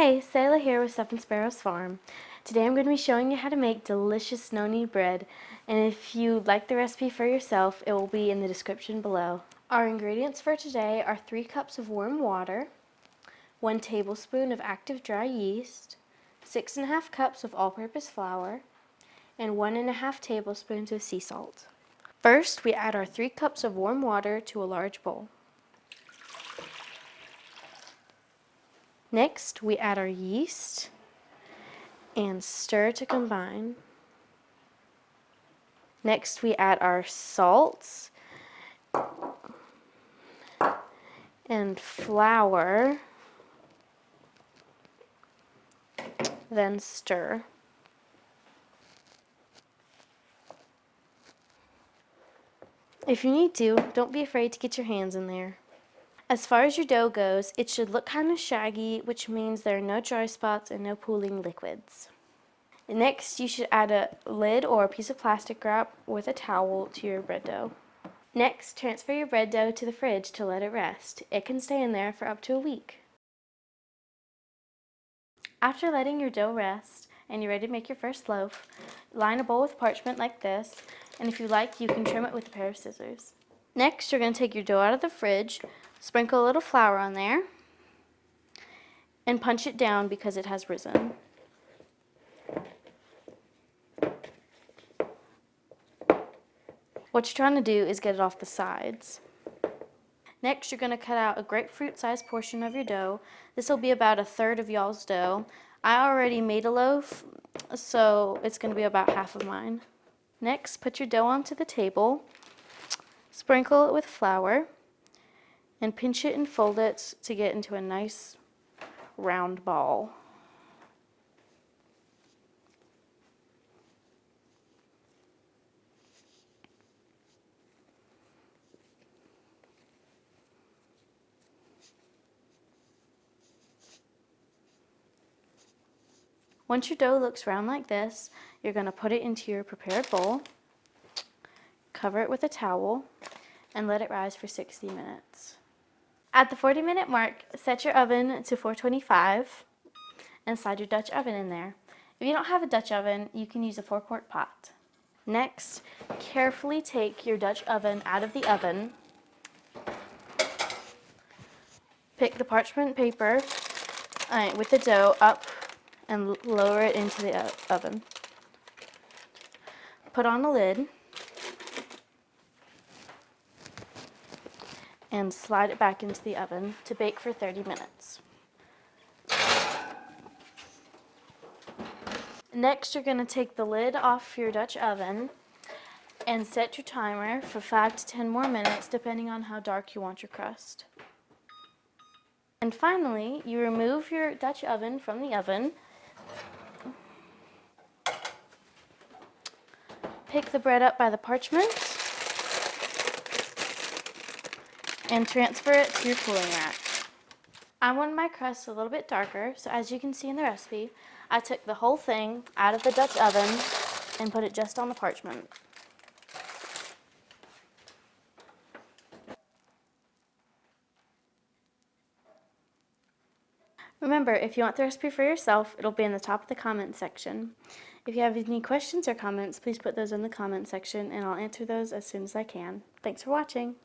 Hey, Selah here with Seven Sparrows Farm. Today I'm going to be showing you how to make delicious no-knead bread, and if you'd like the recipe for yourself, it will be in the description below. Our ingredients for today are 3 cups of warm water, 1 tablespoon of active dry yeast, 6½ cups of all-purpose flour, and 1½ tablespoons of sea salt. First, we add our 3 cups of warm water to a large bowl. Next, we add our yeast and stir to combine. Next, we add our salts and flour, then stir. If you need to, don't be afraid to get your hands in there. As far as your dough goes, it should look kind of shaggy, which means there are no dry spots and no pooling liquids. Next, you should add a lid or a piece of plastic wrap with a towel to your bread dough. Next, transfer your bread dough to the fridge to let it rest. It can stay in there for up to a week. After letting your dough rest and you're ready to make your first loaf, line a bowl with parchment like this, and if you like, you can trim it with a pair of scissors. Next, you're going to take your dough out of the fridge, sprinkle a little flour on there, and punch it down because it has risen. What you're trying to do is get it off the sides. Next, you're going to cut out a grapefruit-sized portion of your dough. This will be about 1/3 of y'all's dough. I already made a loaf, so it's going to be about half of mine. Next, put your dough onto the table, sprinkle it with flour, and pinch it and fold it to get into a nice round ball. Once your dough looks round like this, you're going to put it into your prepared bowl, cover it with a towel, and let it rise for 60 minutes. At the 40-minute mark, set your oven to 425 and slide your Dutch oven in there. If you don't have a Dutch oven, you can use a 4-quart pot. Next, carefully take your Dutch oven out of the oven. Pick the parchment paper with the dough up and lower it into the oven. Put on a lid and slide it back into the oven to bake for 30 minutes. Next, you're going to take the lid off your Dutch oven and set your timer for 5 to 10 more minutes, depending on how dark you want your crust. And finally, you remove your Dutch oven from the oven. Pick the bread up by the parchment and transfer it to your cooling rack. I wanted my crust a little bit darker, so as you can see in the recipe, I took the whole thing out of the Dutch oven and put it just on the parchment. Remember, if you want the recipe for yourself, it'll be in the top of the comment section. If you have any questions or comments, please put those in the comment section and I'll answer those as soon as I can. Thanks for watching.